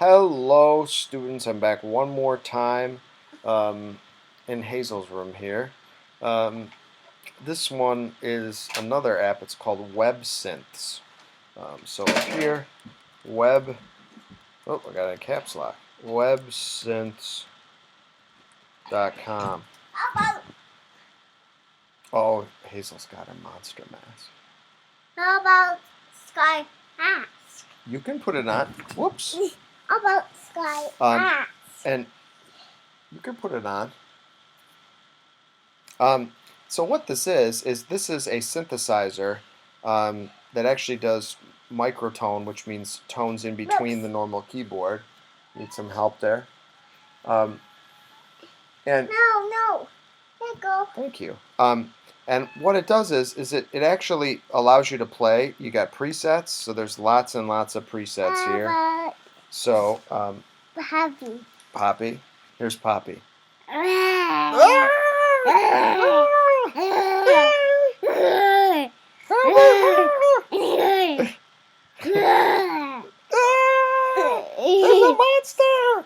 Hello, students. I'm back one more time in Hazel's room here. Um, this one is another app. It's called WebSynths. So here, web. Oh, I got a caps lock. WebSynths.com. Oh, Hazel's got a monster mask. How about Sky Mask? You can put it on. Whoops. How about Sky Mask? And you can put it on. So what this is this is a synthesizer that actually does microtone, which means tones in between the normal keyboard. Need some help there. And No. There you go. thank you. And what it does is it actually allows you to play. You got presets, so there's lots and lots of presets here. So Poppy. Here's Poppy. There's a monster!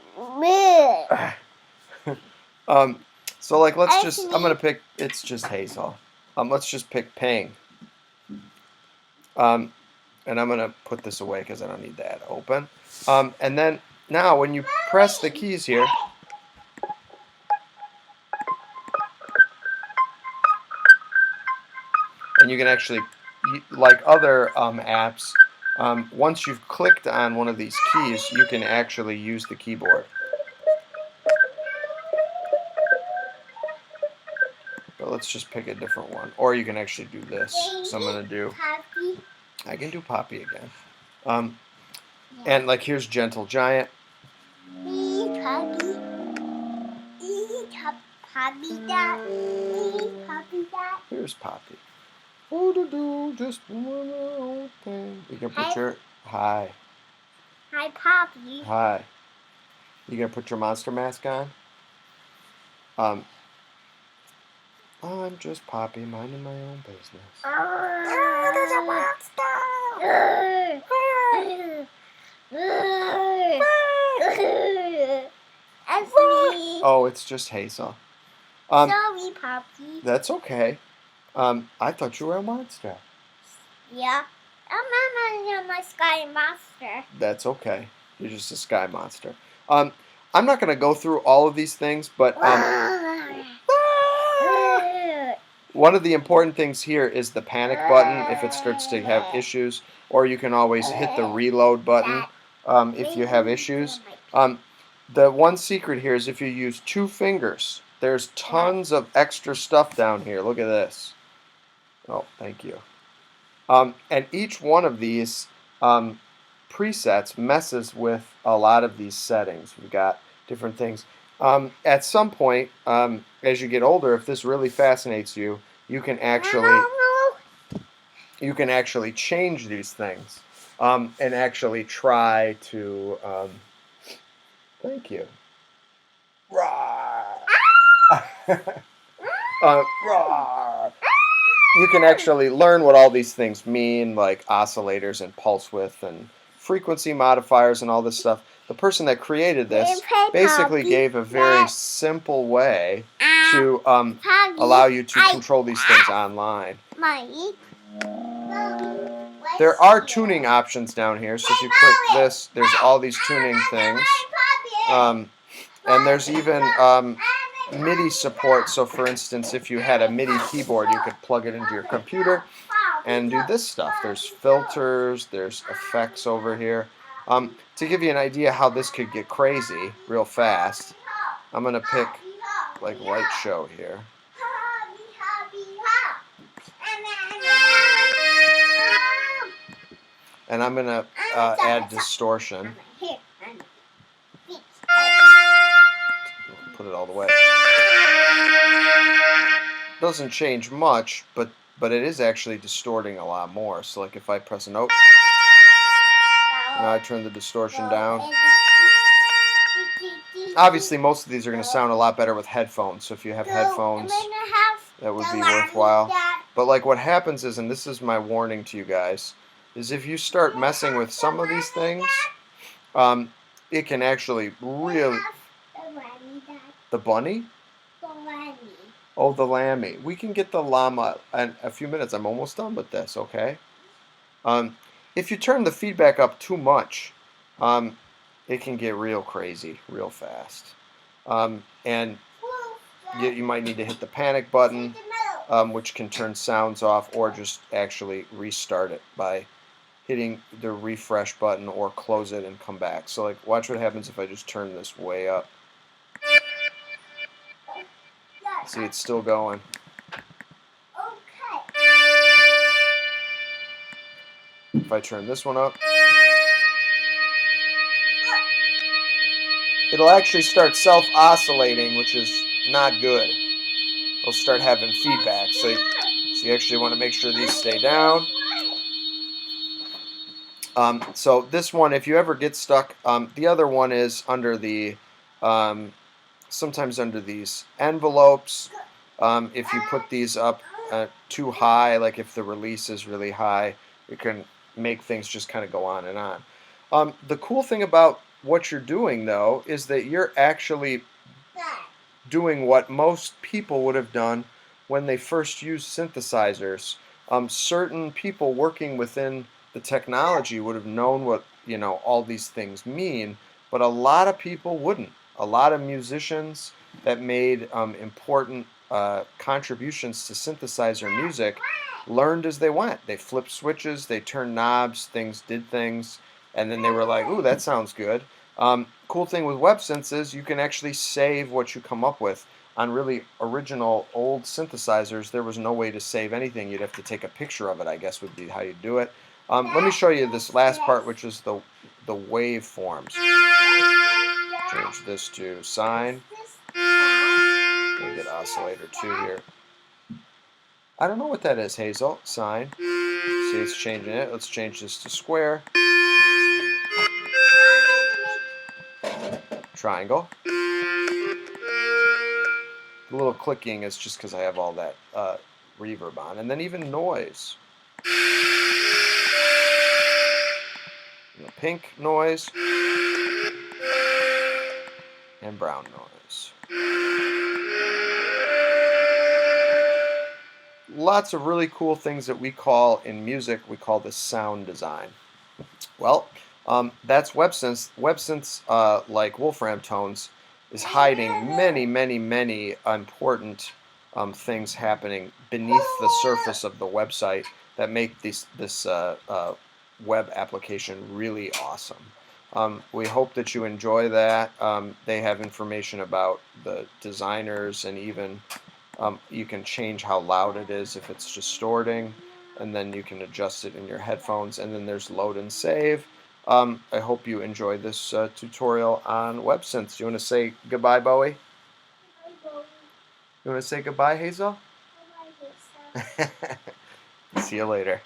So like let's just I'm gonna pick it's just Hazel. Let's just pick Ping. And I'm gonna put this away because I don't need that open. And then now when you press the keys here, and you can actually, like other apps, once you've clicked on one of these keys, you can actually use the keyboard. But let's just pick a different one. Or you can actually do this. So I'm going to do... I can do Poppy again. And like here's Gentle Giant. Here's Poppy. Oh, just one old thing. You can put your... Hi. Hi, Poppy. Hi. You gonna put your monster mask on? I'm just Poppy, minding my own business. There's a monster! That's me. Oh, it's just Hazel. Sorry, Poppy. That's okay. I thought you were a monster. Yeah. I'm my Sky Monster. That's okay. You're just a sky monster. I'm not gonna go through all of these things, but one of the important things here is the panic button if it starts to have issues, or you can always hit the reload button if you have issues. The one secret here is if you use 2 fingers, there's tons of extra stuff down here. Look at this. Oh, thank you. And each one of these presets messes with a lot of these settings. We've got different things. At some point, as you get older, if this really fascinates you, you can actually change these things and actually try to. Thank you. You can actually learn what all these things mean, like oscillators and pulse width and frequency modifiers and all this stuff. The person that created this basically gave a very simple way to allow you to control these things online. There are tuning options down here, so if you click this, there's all these tuning things. And there's even MIDI support, so for instance, if you had a MIDI keyboard, you could plug it into your computer and do this stuff. There's filters, there's effects over here. To give you an idea how this could get crazy real fast, I'm going to pick like Light Show here. And I'm going to add distortion. Put it all the way. Doesn't change much, but it is actually distorting a lot more. So like if I press a note, now I turn the distortion down. Obviously most of these are going to sound a lot better with headphones, so if you have headphones, that would be worthwhile. But like what happens is, and this is my warning to you guys, is if you start messing with some of these things, it can actually really. The bunny? The lammy. Oh, the lammy. We can get the llama in a few minutes. I'm almost done with this, okay? Um, if you turn the feedback up too much, um, it can get real crazy real fast. And you might need to hit the panic button, which can turn sounds off, or just actually restart it by hitting the refresh button or close it and come back. So, like, watch what happens if I just turn this way up. See, it's still going. Okay. If I turn this one up, it'll actually start self-oscillating, which is not good. It'll start having feedback. So you actually want to make sure these stay down. So this one, if you ever get stuck, the other one is under the, sometimes under these envelopes. If you put these up too high, like if the release is really high, it can make things just kind of go on and on. The cool thing about what you're doing, though, is that you're actually doing what most people would have done when they first used synthesizers. Certain people working within the technology would have known what all these things mean, but a lot of people wouldn't. A lot of musicians that made important contributions to synthesizer music learned as they went. They flipped switches, they turned knobs, things did things, and then they were like, "Ooh, that sounds good." Cool thing with WebSynths is you can actually save what you come up with. On really original old synthesizers, there was no way to save anything. You'd have to take a picture of it, I guess would be how you do it. Let me show you this last part, which is the waveforms. Change this to sine. We get oscillator 2 here. I don't know what that is, Hazel. Sine. See, it's changing it. Let's change this to square. Triangle. The little clicking is just because I have all that reverb on. And then even noise. Pink noise. And brown noise. Lots of really cool things that we call in music, we call this sound design. Well, that's WebSynths. WebSynths, like Wolfram Tones, is hiding many, many, many important things happening beneath the surface of the website that make this web application really awesome. We hope that you enjoy that. They have information about the designers, and even you can change how loud it is if it's distorting, and then you can adjust it in your headphones, and then there's load and save. I hope you enjoyed this tutorial on WebSynths. You want to say goodbye, Bowie? Bye, Bowie. You want to say goodbye, Hazel? Bye, Hazel. See you later.